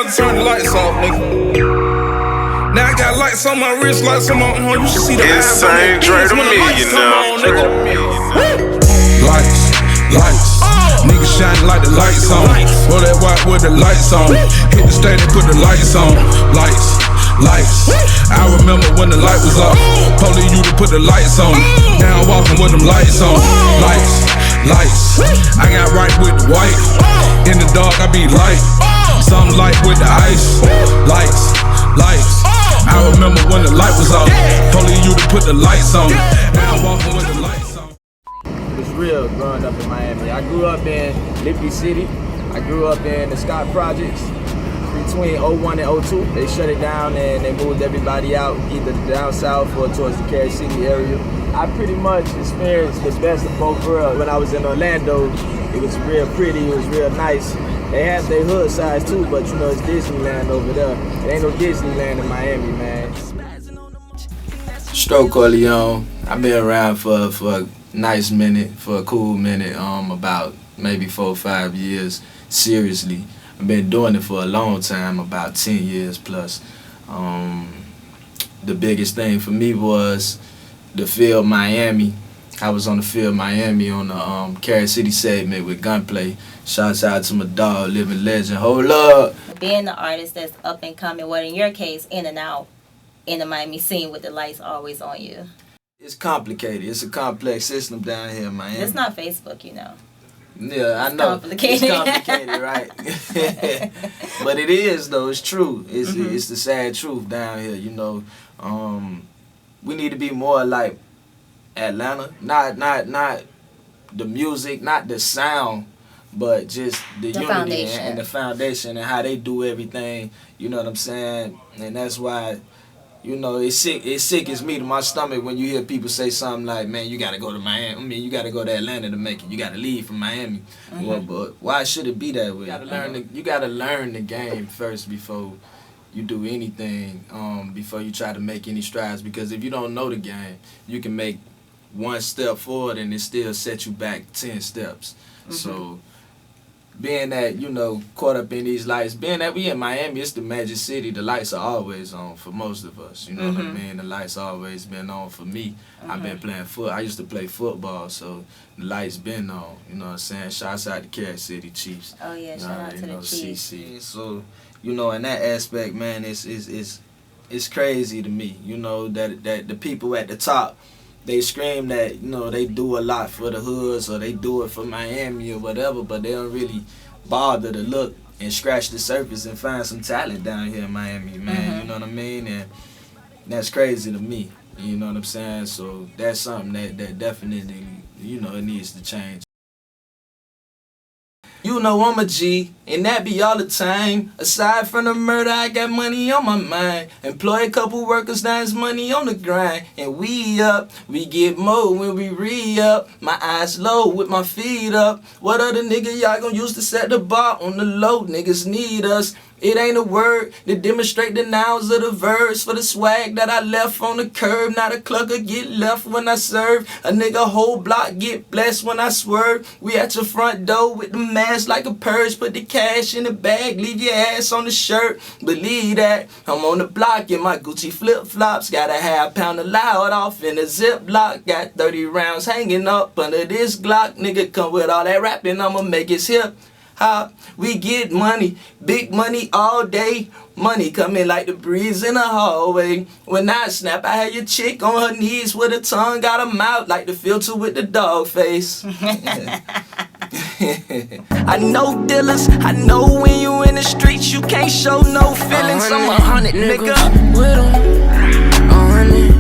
to turn the lights off, nigga. Now I got lights on my wrist, lights on my arm. You should see the eyes on that bitch when the lights come on, nigga. Lights. Niggas shining like the lights on. Roll that white with the lights on. Hit the stage and put the lights on. Lights. I remember when the light was off. Told you to put the lights on. Now I'm walking with them lights on. Lights. I got right with the white. In the dark I be light. Some light with the ice. Lights. I remember when the light was off. Told you to put the lights on. Now I'm walking with the lights on. It's real growing up in Miami. I grew up in Liberty City. I grew up in the Scott Projects. Between 01 and 02, they shut it down and they moved everybody out, either down south or towards the Carey City area. I pretty much experienced the best of both worlds. When I was in Orlando, it was real pretty, it was real nice. They have their hood sides too, but you know it's Disneyland over there. There ain't no Disneyland in Miami, man. Stro Corleone. I've been around for a nice minute, for a cool minute, about maybe 4 or 5 years, seriously. I've been doing it for a long time, about 10 years plus. The biggest thing for me was the field Miami. I was on the field Miami on the Carey City segment with Gunplay. Shouts out to my dog, living legend. Hold up! Being the artist that's up and coming, what in your case, in and out in the Miami scene with the lights always on you. It's complicated. It's a complex system down here in Miami. It's not Facebook, you know. Yeah, I know. Complicated. It's complicated, right? But it is though. It's true. It's the sad truth down here. You know, we need to be more like Atlanta. Not the music, not the sound, but just the unity foundation. and the foundation and how they do everything. You know what I'm saying? And that's why. You know, it sickens me to my stomach when you hear people say something like, man, you got to go to Miami. I mean, you got to go to Atlanta to make it. You got to leave from Miami. Well, but why should it be that way? You got to learn the game first before you do anything, before you try to make any strides. Because if you don't know the game, you can make one step forward and it still set you back 10 steps. So being that, you know, caught up in these lights, being that we in Miami, it's the magic city, the lights are always on for most of us, you know what I mean? The lights always been on for me. I've been playing I used to play football, so the lights been on, you know what I'm saying? Shouts out to Carey City Chiefs. Oh yeah, shout out to the Chiefs. CC. So, you know, in that aspect, man, it's crazy to me, you know, that the people at the top, they scream that, you know, they do a lot for the hoods or they do it for Miami or whatever, but they don't really bother to look and scratch the surface and find some talent down here in Miami, man. You know what I mean? And that's crazy to me, you know what I'm saying? So that's something that definitely, you know, it needs to change. You know I'm a G, and that be all the time. Aside from the murder, I got money on my mind. Employ a couple workers, now it's money on the grind. And we up, we get more when we re-up. My eyes low with my feet up. What other nigga y'all gon' use to set the bar on the low? Niggas need us. It ain't a word to demonstrate the nouns of the verbs. For the swag that I left on the curb, not a clucker get left when I serve. A nigga whole block get blessed when I swerve. We at your front door with the mask like a purse. Put the cash in the bag, leave your ass on the shirt. Believe that, I'm on the block in my Gucci flip-flops. Got a half-pound of loud off in a Ziploc. Got 30 rounds hanging up under this Glock. Nigga come with all that rapping, I'ma make his hip. We get money, big money all day. Money coming like the breeze in the hallway. When I snap, I had your chick on her knees with her tongue out her mouth like the filter with the dog face. I know dealers, I know when you in the streets you can't show no feelings. I'm 100 nigga. With 'em, 100.